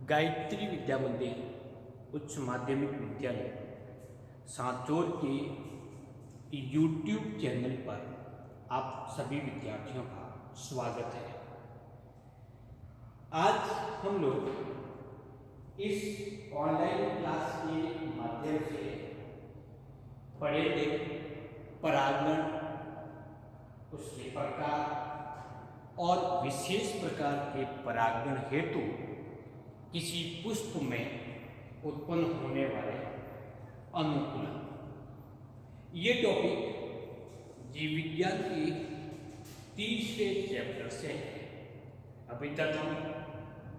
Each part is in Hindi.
गायत्री विद्या मंदिर उच्च माध्यमिक विद्यालय सांचौर के यूट्यूब चैनल पर आप सभी विद्यार्थियों का स्वागत है। आज हम लोग इस ऑनलाइन क्लास के माध्यम से पढ़ेंगे परागण, उसके प्रकार और विशेष प्रकार के परागण हेतु किसी पुष्प में उत्पन्न होने वाले अनुकूलन। ये टॉपिक जीव विज्ञान के तीसरे चैप्टर से है। अभी तक हम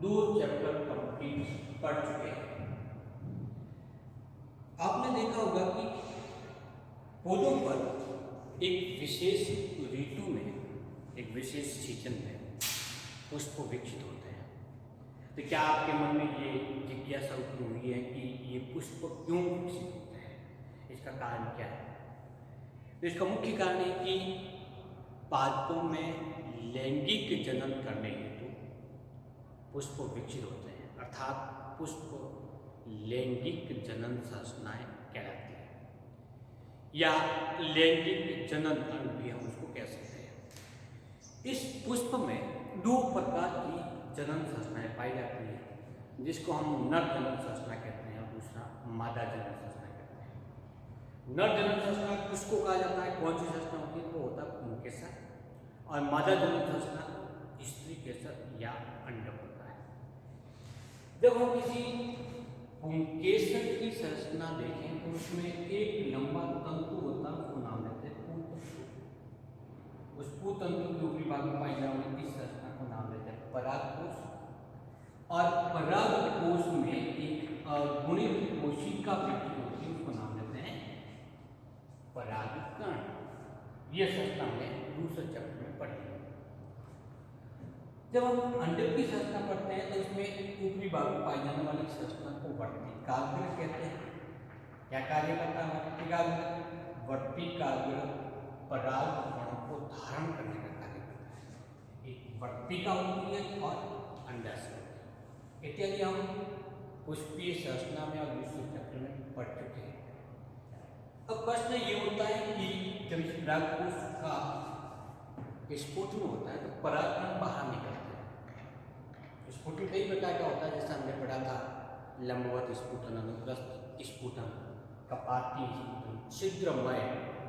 2 चैप्टर कंप्लीट पढ़ चुके हैं। आपने देखा होगा कि पौधों पर एक विशेष ऋतु में, एक विशेष सीजन में पुष्प विकसित होते हैं। तो क्या आपके मन में ये जिज्ञासा उत्पन्न हुई है कि ये पुष्प क्यों विकसित होते हैं, इसका कारण क्या है? तो इसका मुख्य कारण है कि पादपों में लैंगिक जनन करने हेतु पुष्प विकसित होते हैं, अर्थात पुष्प लैंगिक जनन संरचनाएं कहलाती है या लैंगिक जनन अंग भी हम उसको कह सकते हैं। इस पुष्प में 2 प्रकार की जनन संरचनाएं पाई जाती है, जिसको हम नर जनन संरचना कहते हैं और दूसरा मादा जनन संरचना कहते हैं। नर जनन संरचना किसको कहा जाता है, कौन सी संरचना होती है? वो होता है पुंकेसर, और मादा जनन संरचना स्त्री केसर या अंडक होता है। जब हम किसी पुंकेसर की संरचना देखें तो उसमें एक लंबा तंतु होता है, उसको नाम देते हैं पूतंतु। उस पूतंतु के ऊपरी भाग में पाई जाने वाली इस संरचना को नाम देते हैं परागकोश, और परागकोश में एक गुणित कोशिका विकसित होती है, उसको नाम देते हैं परागकण। यह संरचना में दूसरे चैप्टर में पढ़ेंगे। जब हम अंडक की संरचना पढ़ते हैं तो उसमें ऊपरी भाग में पाई जाने वाली संरचना को वर्तिकाग्र कहते हैं। क्या कार्य करता है वर्तिकाग्र? वर्तिकाग्र परागकणों को धारण करने का कार्य करता है। एक वर्तिका होती है और अंडाशय होती है। इत्यादि हम पुष्पीय संरचना में और दूसरे चैप्टर में पढ़ चुके हैं। अब प्रश्न ये होता है कि जब इस परागकोश का स्फुटन होता है तो परागकण बाहर निकलते हैं। स्फुटन कई प्रकार का होता है, जैसा हमने पढ़ा था लंबवत स्फुटन, अनुप्रस्थ स्फुटन, कपातीय स्फुटन, छिद्रमय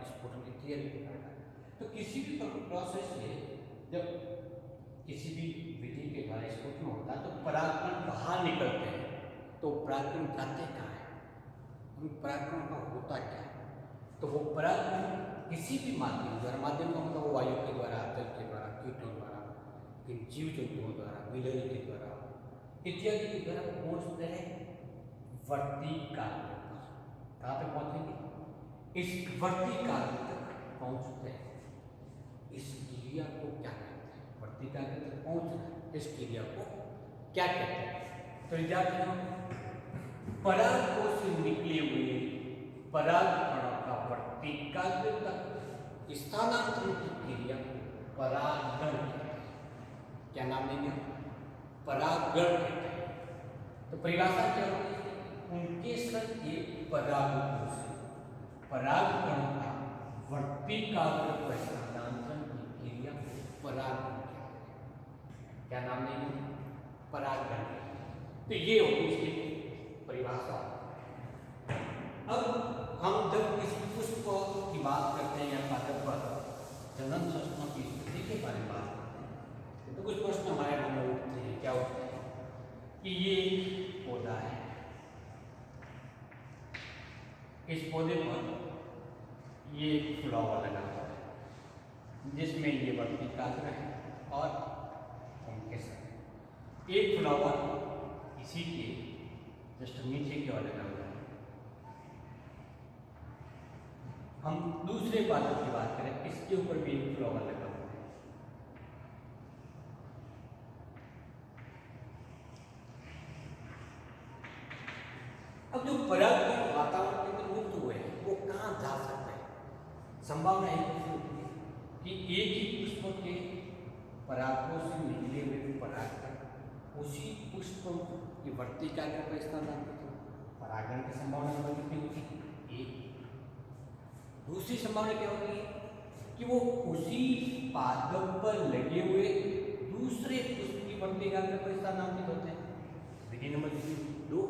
स्फुटन इत्यादि प्रकार का। तो किसी भी प्रोसेस से जब किसी भी विधि के द्वारा स्फुटन होता है तो परागकण बाहर निकलते हैं। तो परागकण जाते कहाँ है, परागकण का होता क्या है? तो वो परागकण किसी भी माध्यम का मतलब वो वायु के द्वारा, जल के द्वारा, कीटों द्वारा, जीव जंतुओं द्वारा, गिलहरी के द्वारा इत्यादि के द्वारा पहुँचते हैं वर्तिकाग्र पर। कहाँ पे पहुँचेंगे? इस वर्तिकाग्र तक पहुँचते हैं। इस क्रिया को क्या कहते हैं? वर्तिकाग्र तक पहुँचना, इस क्रिया को क्या कहते हैं? तो विद्यार्थियों, परागकोश से निकले हुए परागकणों का वर्तिकाग्र तक स्थानांतरण की क्रिया परागण कहते हैं। क्या नाम देंगे? परागण कहते हैं। तो परिभाषा क्या होगी? पुंकेसर के परागकोश से परागकणों का वर्तिकाग्र पर स्थानांतरण की क्रिया परागण कहते हैं। क्या नाम देंगे? परागण। तो ये होगी इसकी परिभाषा। अब हम जब किसी पुष्प की बात करते हैं या पादप पर जनन संरचना की स्थिति के बारे में बात करते हैं तो कुछ प्रश्न हमारे मन में उठते हैं। क्या उठते हैं? कि ये पौधा है, इस पौधे पर ये फ्लावर लगा हुआ है जिसमें ये वर्तिकाग्र है और पुंकेसर है। एक फ्लावर इसी के जस्ट नीचे की ओर लगा हुआ है। हम दूसरे पादप की बात करें, इसके ऊपर भी एक फ्लावर लगा हुआ है। अब जो परागकण वातावरण के अंदर मुक्त हुए हैं वो कहाँ जा सकते हैं? संभावना एक होती है कि एक ही पुष्प के परागकोश से निकले हुए परागकण उसी पुष्प की वर्तिकाग्र पर स्थानांतरित हो। परागण की संभावना नंबर कितनी होती है? 1। दूसरी संभावना क्या होती है कि वो उसी पादप पर लगे हुए दूसरे पुष्प की वर्तिकाग्र पर स्थानांतरित होते हैं। विधि नंबर 2।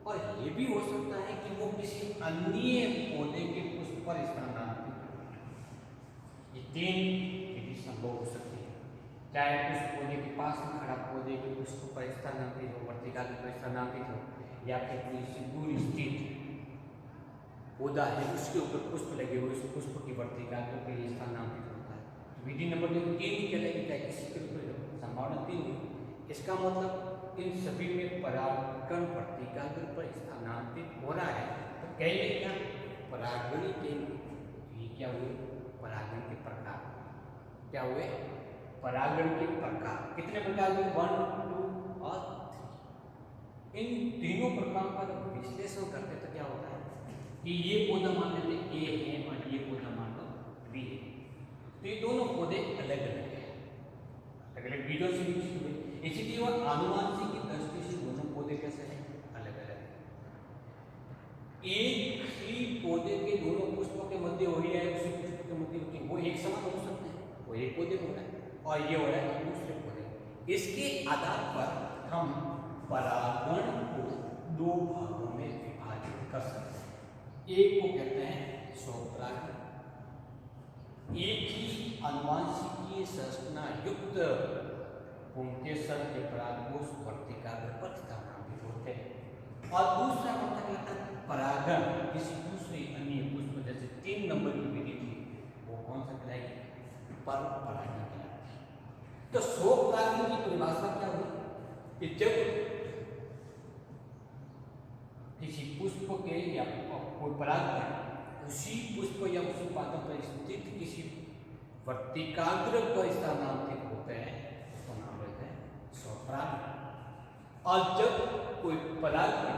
और ये भी हो सकता है कि वो किसी अन्य पौधे के पुष्प पर स्थानांतरित हो। ये 3 विधि संभव हो सकती है, चाहे उस पौधे के पास में खड़ा पौधे के पुष्प पर स्थानांतरित हो, वर्तिकाग्र पर स्थानांतरित हो, या फिर कोई दूर स्थित पौधा है उसके ऊपर पुष्प लगे हुए उस पुष्प की वर्तिकाग्र पर स्थानांतरित होता है। विधि नंबर 3 कहलाएगी, चाहे किसी के ऊपर संभावना 3 हुई। इसका मतलब इन सभी में परागण वर्तिकाग्र पर स्थानांतरित हो रहा है। तो कहेंगे क्या? परागणी केंद्र। ये क्या हुए? परागण के प्रकार। क्या हुए? परागण के प्रकार। कितने प्रकार हुए? 1, 2 और 3। इन तीनों प्रकारों का जब विश्लेषण करते तो क्या होता है कि ये पौधा मान लेते A है और ये पौधा मान लो B है। तो ये दोनों पौधे अलग अलग हैं, अलग अलग बीजों से विकसित हुए, इसीलिए वह आनुवंशिक की दृष्टि से दोनों पौधे कैसे हैं? अलग अलग हैं। एक ही पौधे के दोनों पुष्पों के मध्य हो या उसी पुष्प के मध्य होती है, वो एक समान हो सकते हैं। वो एक पौधे हो रहा है और ये हो रहा है दूसरे पौधे। इसके आधार पर हम परागण को 2 भागों में विभाजित कर सकते हैं। एक को कहते हैं स्वपरागण, एक ही आनुवंशिकीय संरचना युक्त पुंकेसर के परागकोश वर्तिकाग्र पर स्थानांतरित होते हैं। और दूसरा होता है परागण किसी दूसरे अन्य पुष्प, जैसे 3 नंबर की विधि थी, वो कौन सा कहलाएगी? पर परागण कहलाती है। तो स्वपरागण की परिभाषा क्या हुई कि जब किसी पुष्प के या कोई परागण उसी पुष्प या उसी पादप पर स्थित किसी वर्तिकाग्र पर स्थानांतरित होते हैं, उसका नाम लेते हैं स्वपरागण। और जब कोई परागण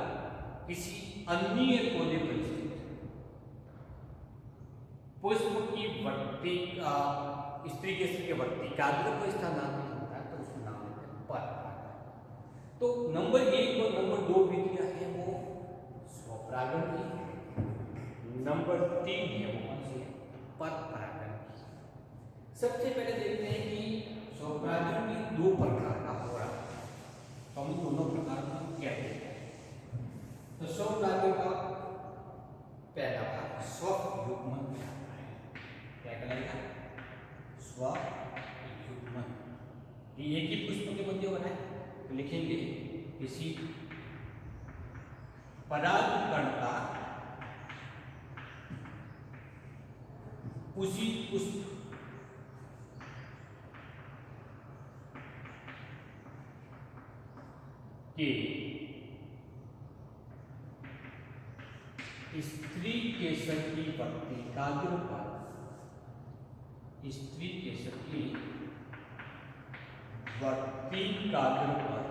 किसी अन्य पौधे पर स्थित पुष्प की स्त्री के वर्तिकाग्र पर स्थानांतरित होता है तो उसका नाम लेते हैं परपरागण। तो नंबर 1 और नंबर 2 विधियां हैं वो स्वपरागण की, नंबर 3 है वो कौन सी है? परपरागण की। सबसे पहले देखते हैं कि स्वपरागण भी 2 प्रकार का हो रहा है, तो हम दोनों प्रकार को क्या देखते हैं? तो स्वपरागण का पहला भाग स्वयुग्मन कहलाता है। क्या कहलाएगा? स्वयुग्मन। ये एक ही पुष्प के मध्य हो रहा है, तो लिखेंगे किसी परागकण का उसी पुष्प के स्त्री केसर की वर्तिकाग्र पर, स्त्री केसर की वर्तिकाग्र पर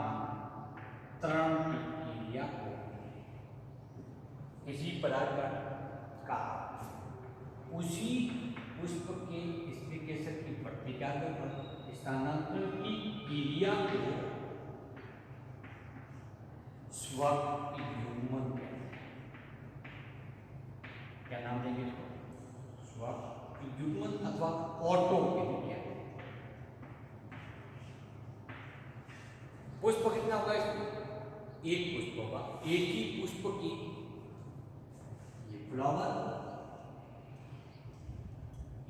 स्थानांतरण की क्रिया को किसी परागण का उसी पुष्प के स्त्री केसर की वर्तिकाग्र पर स्थानांतरण की क्रिया को स्वयुग्मन कहते हैं। क्या नाम देंगे इसको? स्वयुग्मन अथवा ऑटोपिलिया। पुष्प कितना होगा इसमें? एक पुष्प होगा, एक ही पुष्प की ये फ्लावर,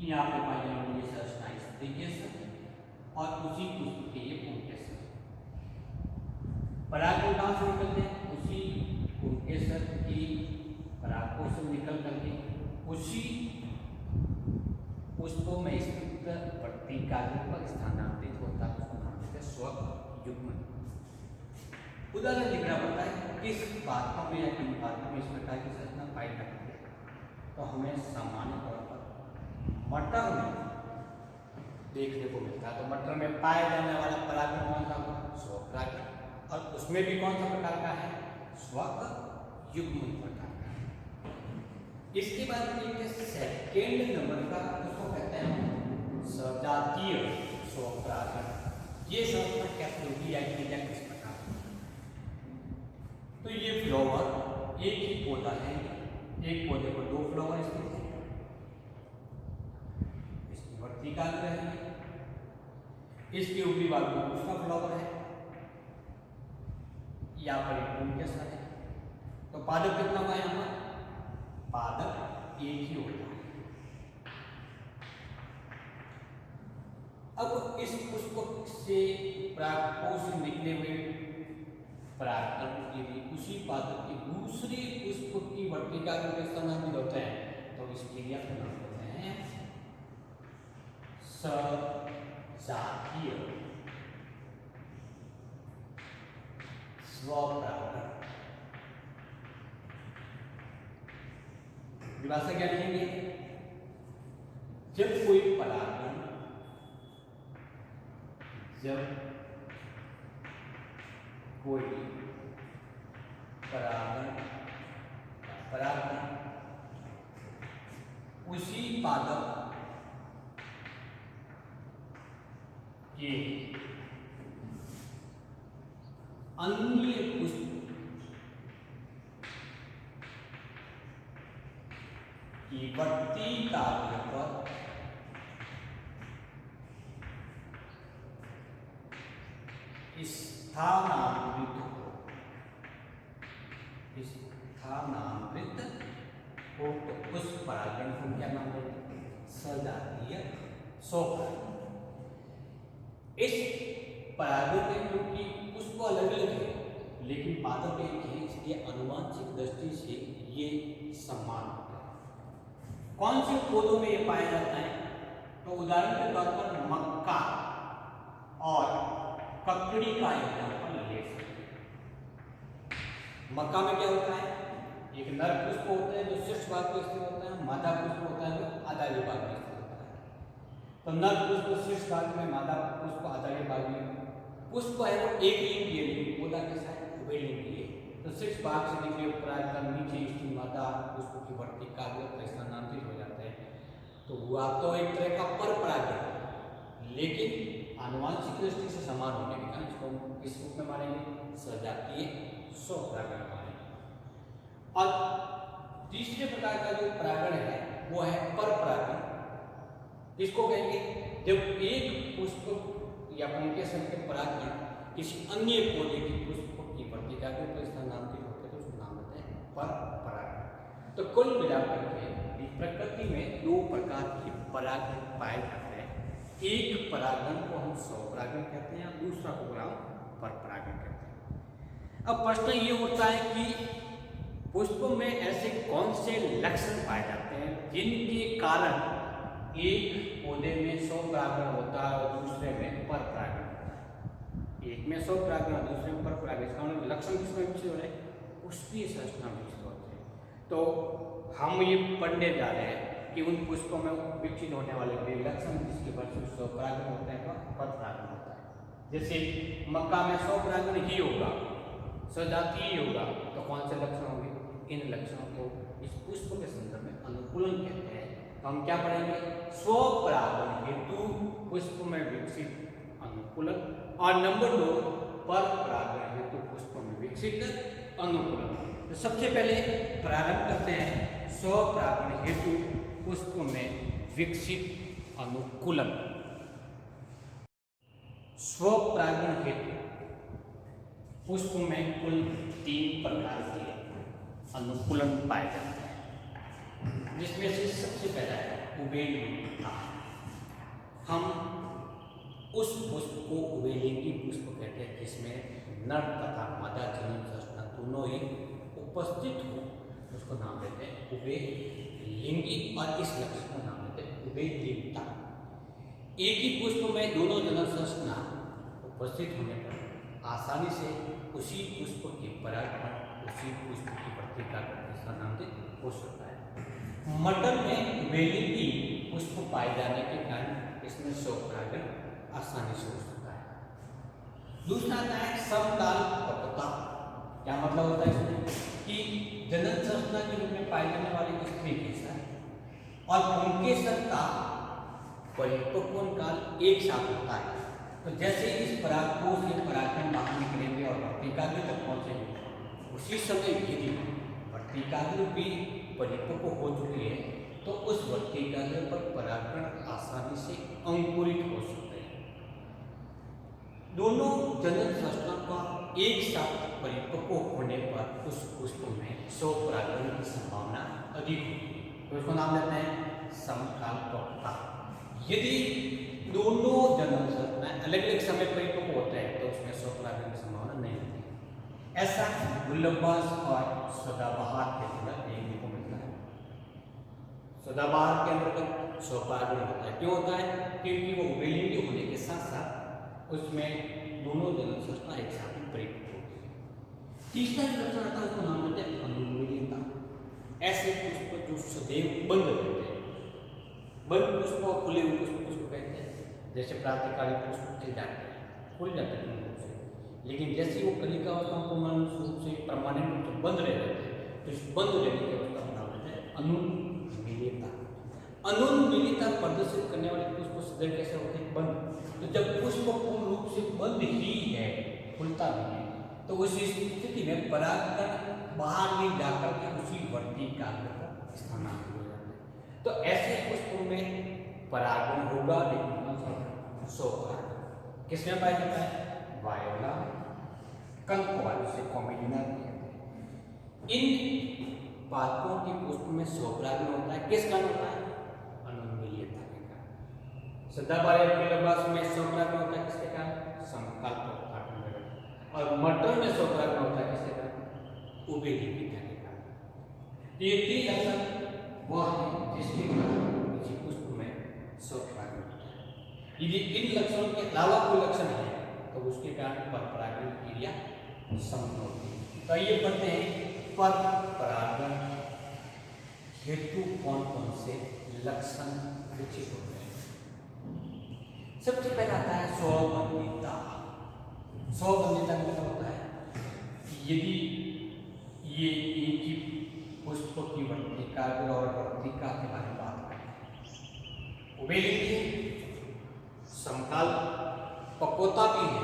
यहाँ पे पाई जाने वाली संरचना स्त्री केसर और उसी पुष्प के ये पुंकेसर। परागकण कहाँ से निकलते हैं? उसी पुंकेसर की परागकोश से निकल करके उसी पुष्पों में स्थित वर्तिकाग्र पर स्थानांतरित होता है, उसको नाम देते हैं स्वयुग्मन। उदाहरण लिखना पड़ता है किस पादपों में या किन पादपों में इस प्रकार की संरचना पाई जाती है। तो हमें सामान्य तौर पर मटर में देखने को मिलता है। तो मटर में पाया जाने वाला परागण कौन सा होगा? स्वपरागण। और उसमें भी कौन सा प्रकार का है? स्वयुग्मन प्रकार का। इसके बाद सेकेंड नंबर का उसको कहते हैं सजातीय स्वपरागण। ये संरचना क्या होगी या किस प्रकार? तो ये फ्लावर एक ही पौधा है, एक पौधे पर दो फ्लावर स्थित है, इसकी वर्तिकाग्र है, इसके ऊपरी भाग में दूसरा फ्लावर है, यहाँ पर एक पुंकेसर है। तो पादप कितना हुआ यहाँ पर? पादप एक ही होता है। अब इस पुष्प से परागकोश से निकले हुए परागकण यदि उसी पादप के दूसरे पुष्प की वर्तिका में स्थानांतरित होते हैं तो इस क्रिया का नाम होते हैं सजातीय स्वपरागण। परिभाषा क्या लिखेंगे? जब कोई परागण परागण उसी पादप के अन्य पुष्प की वर्तिकाग्र पर स्थानांतरित हो तो उस परागण को क्या नाम देते हैं? सजातीय स्वपरागण। इस परागण में क्योंकि पुष्प अलग अलग है लेकिन पादप एक है, इसलिए आनुवंशिक दृष्टि से ये समान होता है। कौन से पौधों में ये पाया जाता है? तो उदाहरण के तौर पर मक्का और ककड़ी का एग्जाम्पल ले सकते हैं। मक्का में क्या होता है? एक नर पुष्प होता है जो शीर्ष भाग पर स्थित होता है, मादा पुष्प होता है जो आधारी भाग में स्थित होता है। तो नर पुष्प शीर्ष भाग में, मादा पुष्प आधारी भाग में। पुष्प है वो एक लिंगीय, लेकिन पौधा कैसा है? उभयलिंगीय। तो शीर्ष भाग से निकले परागकण नीचे स्थित मादा पुष्प की वर्तिकाग्र पर स्थानांतरित हो जाते हैं। तो हुआ तो एक तरह का पर परागण, लेकिन आनुवंशिक दृष्टि से समान होने के कारण इसको हम किस रूप में मानेंगे? सजातीय स्वपरागण मानेंगे। और तीसरे प्रकार का जो परागण है वो है पर परागण। इसको कहेंगे जब एक पुष्प या पुंकेसर के परागकण किसी अन्य पौधे की पुष्प की वर्तिकाग्र पर स्थानांतरित होते हैं तो उसको नाम देते हैं पर परागण। तो कुल मिलाकर के प्रकृति में दो प्रकार के परागण पाए जाते हैं। एक परागण को हम स्वपरागण कहते हैं, दूसरा को हम पर परागण कहते हैं। अब प्रश्न ये होता है कि पुष्प में ऐसे कौन से लक्षण पाए जाते हैं जिनके कारण एक पौधे में स्वपरागण होता है और दूसरे में पर परागण होता है? एक में स्वपरागण और दूसरे में पर परागण, इसका मतलब लक्षण किसमें विकसित हो रहे हैं? पुष्पीय संरचना विकसित होते हैं। तो हम ये पढ़ने जा रहे हैं कि उन पुष्पों में विकसित होने वाले वे लक्षण जिसके वजह से स्वपरागण होते हैं व पर परागण होता है। जैसे मक्का में स्वपरागण ही होगा, सजातीय होगा, तो कौन से लक्षण होंगे? इन लक्षणों को इस पुष्प के संदर्भ में अनुकूलन कहते हैं। तो हम क्या पढ़ेंगे? स्वपरागण हेतु पुष्प में विकसित अनुकूलन, और नंबर 2 पर परागण हेतु पुष्प में विकसित अनुकूलन। तो सबसे पहले प्रारंभ करते हैं स्वपरागण हेतु पुष्प में विकसित अनुकूलन। स्वपरागण हेतु पुष्प में कुल 3 प्रकार के अनुकूलन पाए जाते हैं, जिसमें से सबसे पहला है उभयलिंगीता। हम उस पुष्प को उभयलिंगी पुष्प कहते हैं जिसमें नर तथा मादा जनन संरचना दोनों ही उपस्थित हो, उसको नाम देते हैं उभयलिंगी, और इस लक्षण को नाम देते हैं उभयलिंगता। एक ही पुष्प में दोनों जनन संरचना उपस्थित होने पर आसानी से उसी पुष्प के परागकण उसी पुष्प की वर्तिका करके स्थानांतरित हो सकता है। मटर में उभयलिंगी पुष्प पाए जाने के कारण इसमें स्वपरागण आसानी से हो सकता है। दूसरा आता है समकाल कपता। क्या मतलब होता है इसमें? कि जनन संरचना के रूप में पाए जाने वाली स्त्री के साथ और पुंकेसर का परिपक्वन काल एक साथ होता है। तो जैसे इस परागकोश से परागकण बाहर निकलेंगे और वर्तिकाग्र तक पहुंचेंगे, उसी समय यदि वर्तिकाग्र भी परिपक्व हो चुकी है तो उस वर्तिकाग्र पर परागकण आसानी से अंकुरित हो सकते हैं। दोनों जनन संस्था का एक साथ परिपक्व होने पर उस पुष्प में स्वपरागण की संभावना अधिक होती है। तो इसको नाम देते हैं समकालपक्वता। यदि दोनों जनन संस्थाएं अलग अलग समय परिपक्व होते हैं तो उसमें स्वपरागण की संभावना नहीं होती। ऐसा गुलाबाज और सदाबहार के अंदर देखने को मिलता है। सदाबहार के अंदर स्वपरागण होता है। क्यों होता है? क्योंकि वो उभयलिंगी होने के साथ साथ उसमें दोनों जनन संस्था एक साथ परिपक्व होती है। तीसरा लक्षण आता है उसको नाम देते हैं अनुमिलियता। ऐसे पुष्प जो सदैव बंद रहते हैं, बंद पुष्प और खुले हुए पुष्प उसको कहते हैं। जैसे प्रातिकालिक पुष्प खिल जाते हैं, खुल जाते हैं रूप से, लेकिन जैसे वो कलिका अवस्था को रूप से परमानेंट रूप से बंद रह जाते हैं तो इस बंद रहने की अवस्था का नाम देते हैं अनुमिलियता। अनुमिलियता प्रदर्शित करने वाले पुष्प सदैव कैसे होते हैं? बंद। तो जब पुष्प पूर्ण रूप से बंद ही है, खुलता नहीं है, तो उस स्थिति में परागकण बाहर नहीं जाकर के उसी वर्तिकाग्र पर स्थानांतरित हो जाते हैं। तो ऐसे पुष्पों में परागण होगा लेकिन स्वपरागण किसमें पाया जाता है? वायोला, कंकवाल से कॉमेडिना कहते हैं। इन पादपों के पुष्प में स्वपरागण होता है। किस कारण होता है? अनुमिलियता के कारण। सदाबहार गुलाबाज में स्वपरागण होता है किसके कारण? समकालपक्वता के कारण। और मटर में स्वपरागण होता है किसके कारण? उभयलिंगिता के कारण। ये तीन लक्षण वह है जिसके कारण किसी पुष्प में स्वपरागण होता है। यदि इन लक्षणों के अलावा कोई लक्षण है तो उसके कारण परपरागण की क्रिया संभव होती है। तो ये पढ़ते हैं परपरागण हेतु कौन कौन से लक्षण विकसित होते हैं। सबसे पहला आता है स्वबंधिता। स्वबंधिता का मतलब होता है यदि ये एक ही पुष्प की वर्तिकाग्र और वर्तिका के बारे में बात करें, उभयलिंगी, समकाल पक्वता भी है,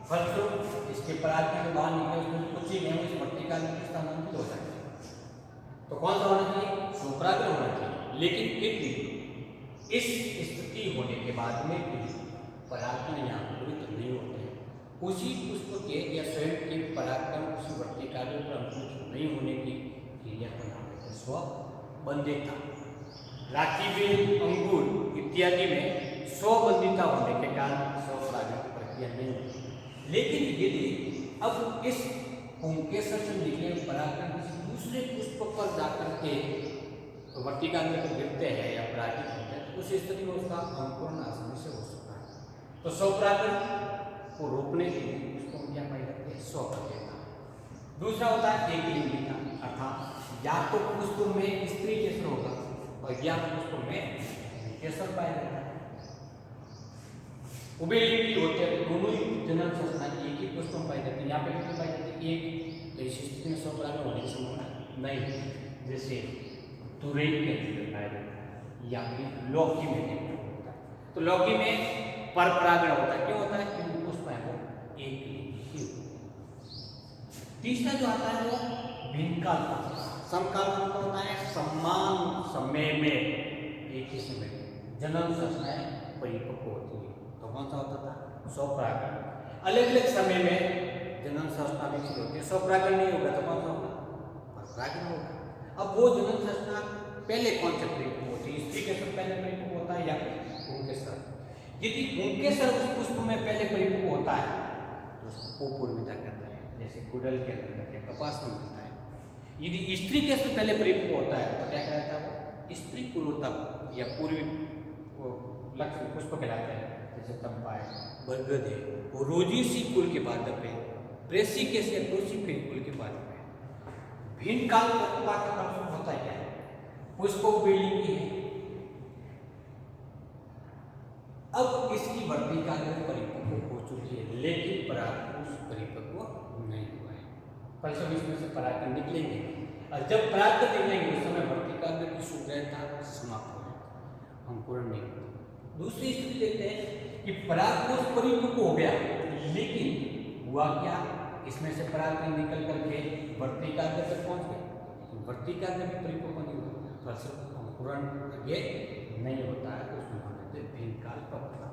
फलस्वरूप इसके परागकण के बाहर निकले उसमें कुछ ही नहीं, इस वर्तिकाग्र में स्थानांतरित हो जाएगा। तो कौन सा होना चाहिए? स्वपरागण होना चाहिए। लेकिन फिर भी इस स्थिति होने के बाद में भी परागकण यहाँ अंकुरित नहीं होते हैं। उसी पुष्प के या स्वयं के परागकण उसी वर्तिकाग्र पर अंकुरित नहीं होने की क्रिया का नाम है स्वबंधिता। राखी बेल, अंगूर इत्यादि में स्वबंधिता होने के कारण स्वपरागण की प्रक्रिया नहीं होती। लेकिन यदि अब इस पुंकेसर से निकले परागकण किसी दूसरे पुष्प पर जाकर के वर्तिकाग्र पर गिरते हैं या परागित होते हैं तो उस स्थिति में उसका अंकुरण आसानी से हो सकता है। तो स्वपरागण को रोकने के लिए पुष्पों में क्या पाई जाती है? स्वबंधिता। दूसरा होता है एकलिंगिता, अर्थात या तो पुष्प में स्त्री केसर होगा और या पुष्प में केसर पाया जाता है। उभयलिंगी होते हैं तो दोनों ही जनन संस्थाएं एक ही पुष्प में पाई जाती है। यहाँ पे कितनी पाई जाती है? एक। इस स्थिति में स्वपरागण होने की संभावना नहीं। जैसे तुरई के अंदर पाया जाता है या फिर लौकी में होता है। तो लौकी में परपरागण होता है। क्यों होता है? क्योंकि पुष्प है वो एक ही। तीसरा जो आता है वो भिन्नकाल पक्वता। समकाल पक्वता होता है समान समय में एक ही समय जनन संस्थाएं परिपक्व होती है। तो कौन सा होता था? स्वपरागण। अलग अलग समय में जनन संस्था विकसित होती है। स्वपरागण नहीं होगा तो कौन सा होगा? परपरागण होगा। अब वो जनन संस्था पहले कौन से परिपक्व होती है? स्त्री के सब पहले परिपक्व होता है या पुंकेसर? यदि पुंकेसर उस पुष्प में पहले परिपक्व होता है तो उसको पूर्विता कहते हैं, जैसे कुडल के अंदर कहते हैं, कपास में मिलता है। यदि स्त्री के सब पहले परिपक्व होता है तो क्या कहता है? वो स्त्री पूर्वतम या पूर्वी लक्ष्य पुष्प कहलाते हैं। जैसे चंपा है, बरगद है, वो रोजीसी कुल के पादप है, प्रेसिकेस या टोसिफिन कुल के पादप है। भिन्न काल पक्वता का मतलब होता है क्या है? पुष्प उभयलिंगी है। अब इसकी वर्तिकाग्र परिपक्व हो चुकी है लेकिन परागकोश परिपक्व नहीं हुआ है। फलस्वरूप इसमें से परागकण निकलेंगे और जब परागकण निकलेंगे उस समय वर्तिकाग्र की सुग्रहता समाप्त हो जाएगी, अंकुरण नहीं होता। दूसरी स्थिति देखते हैं कि परागकोश परिपक्व हो गया, लेकिन हुआ क्या, इसमें से परागकण निकल करके वर्तिकाग्र तक पहुंच गए। वर्तिकाग्र भी परिपक्व नहीं हुआ, फलस्वरूप अंकुरण आगे नहीं होता है, तो उसमें मान लेते हैं भिन्नकाल पक्वता।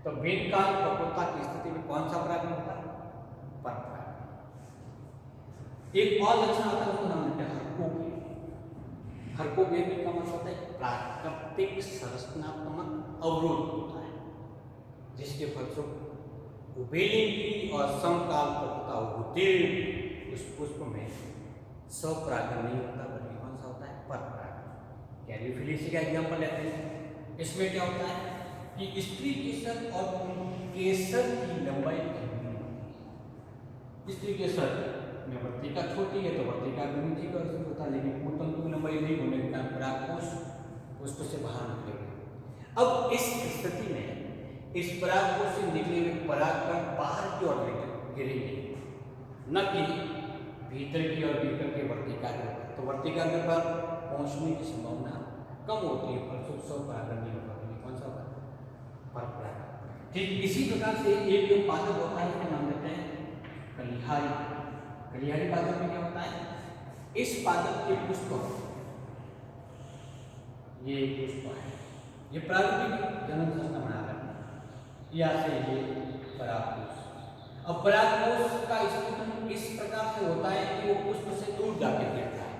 तो भिन्नकाल पक्वता की स्थिति में कौन सा परागकण होता है? परपरागण। एक और लक्षण आता है, उसको नाम देते हैं हरकोगे। हरकोगे का मतलब होता है प्राकृतिक संरचनात्मक अवरोध होता है, जिसके फलस्वरूप उभयलिंगी और समकाल पक्वता होते उस पुष्प में स्वपरागण नहीं होता, बल्कि कौन सा होता है? परपरागण। कैलियोफिलिसी का एग्जाम्पल लेते हैं। इसमें क्या होता है कि स्त्री केसर और पुंकेसर की लंबाई भिन्न होती है। स्त्री केसर में वर्तिका छोटी है तो वर्तिका नीचे का होता है, लेकिन पुंतंतु की लंबाई अधिक होने के कारण परागकोश पुष्प से बाहर निकलेगा। अब इस स्थिति में इस परागकोश से निकले हुए परागकण बाहर की ओर गिरेंगे, न कि भीतर की ओर गिर करके वर्तिकाग्र। तो वर्तिकाग्र पर पहुंचने की संभावना कम होती है, फलस्वरूप स्वपरागण नहीं होगा, कौन सा होगा? परपरागण। ठीक इसी प्रकार से एक पादप होता है, इसका नाम देते हैं कलिहारी। कलिहारी पादप में क्या होता है? इस पादप के पुष्प, ये पुष्प है, ये प्रारूपिक जन्म संस्था बना रहा है, या से ये परागकोश। अब परागकोश का स्फुटन इस प्रकार से होता है कि वो पुष्प से दूर जाके गिरता है।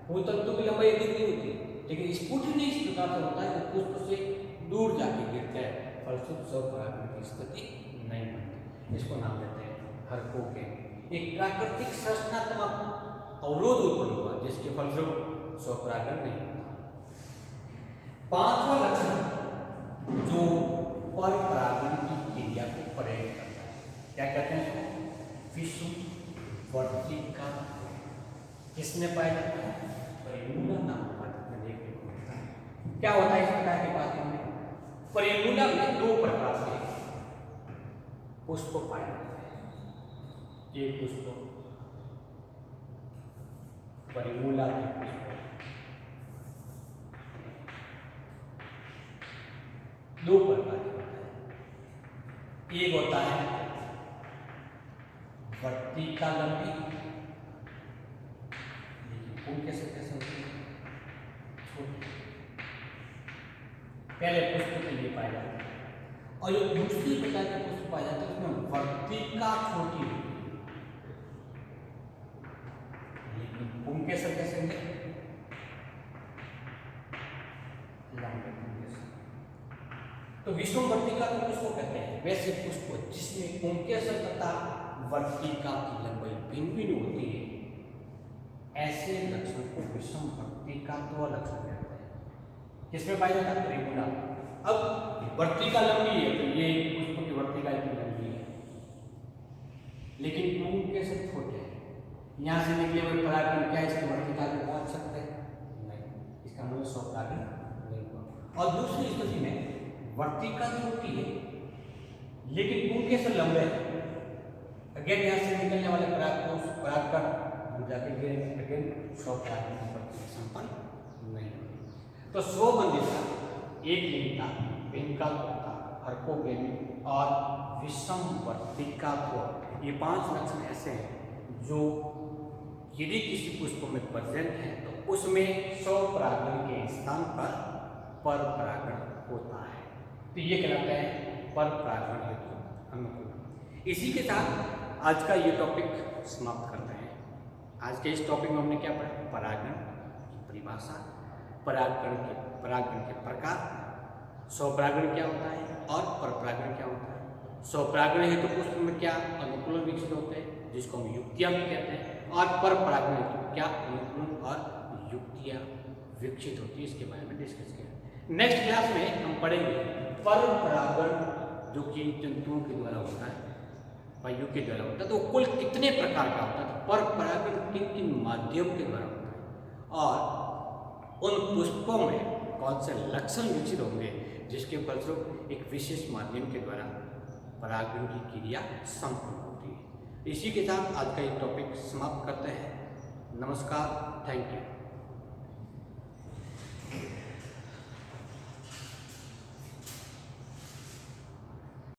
वो तंतु की लंबाई अधिक नहीं होती, लेकिन स्फुटन इस प्रकार से होता है वो पुष्प से दूर जाके गिरता है, फलस्वरूप स्वपरागण की स्थिति नहीं बनती। इसको नाम देते हैं हरकोगे। एक प्राकृतिक संरचनात्मक अवरोध उत्पन्न हुआ, जिसके फलस्वरूप स्वपरागण नहीं होता। पांचवा लक्षण जो परपरागण की क्रिया को प्रेरित करता है, क्या कहते हैं इसको? विषुवर्तिका। किसमें पाया जाता है? परिमूला नामक पादप में देखने को मिलता है। क्या होता है इस प्रकार के पादप में? परिमूला में दो प्रकार के पुष्प पाए जाते हैं। एक पुष्प परिमूला के पुष्प, दो प्रकार के होता है। एक होता है वर्तिकालंबी, लेकिन कैसे होती है? छोटी, पहले पुष्प के लिए पाए जाते हैं। और जो दूसरी प्रकार के पुष्प पाए जाते हैं उसमें वर्तिका छोटी होती है, लेकिन पुंकेसर कैसे होंगे? लंबे पुंकेसर। तो विषम वर्तिका को पुष्प कहते हैं। वैसे पुष्प जिसमें पुंकेसर तथा वर्तिका की लंबाई भिन्न भिन्न होती है, ऐसे लक्षण को विषम वर्तिकात्व लक्षण कहते हैं। किसमें पाया जाता है? परिमूला। अब वर्तिका लंबी है तो ये पुष्प की वर्तिका इतनी लंबी है, लेकिन पुंकेसर छोटे हैं। यहाँ से निकले हुए परागकण क्या इसकी वर्तिका में पहुंच सकते हैं? नहीं, इसका मतलब स्वपरागण नहीं हुआ। और दूसरी स्थिति में वर्तिका छोटी है लेकिन पुंकेसर लंबे हैं, अगेन यहाँ से निकलने वाले परागकण जाके गिरेंगे, अगेन स्वपरागण की प्रक्रिया संपन्न नहीं होगी। तो स्वबंधिता, एक लिंगता, भिन्नकाल पक्वता, हरकोगेमी और विषम वर्तिकात्व, ये पांच लक्षण ऐसे हैं जो यदि किसी पुष्प में प्रेजेंट है तो उसमें स्वपरागण के स्थान पर परपरागण होता है। तो ये कहलाता है परपरागण हेतु अनुकूल। इसी के साथ आज का ये टॉपिक समाप्त करते हैं। आज के इस टॉपिक में हमने क्या पढ़ा? परागण की परिभाषा, परागण के प्रकार, स्वपरागण क्या होता है और परपरागण क्या होता है। स्वपरागण हेतु पुष्प में क्या अनुकूलन विकसित होते हैं, जिसको हम युक्तियां भी कहते हैं, और परपरागण हेतु क्या अनुकूलन और युक्तियां विकसित होती है, इसके बारे में डिस्कस किया। नेक्स्ट क्लास में हम पढ़ेंगे परपरागण जो कि जंतुओं के द्वारा होता है, वायु के द्वारा होता है, तो कुल कितने प्रकार का होता है, तो परपरागण किन किन माध्यम के द्वारा होता है, और उन पुष्पों में कौन से लक्षण विकसित होंगे जिसके फलस्वरूप एक विशेष माध्यम के द्वारा परागण की क्रिया संपन्न होती है। इसी के साथ आज का ये टॉपिक समाप्त करते हैं। नमस्कार, थैंक यू।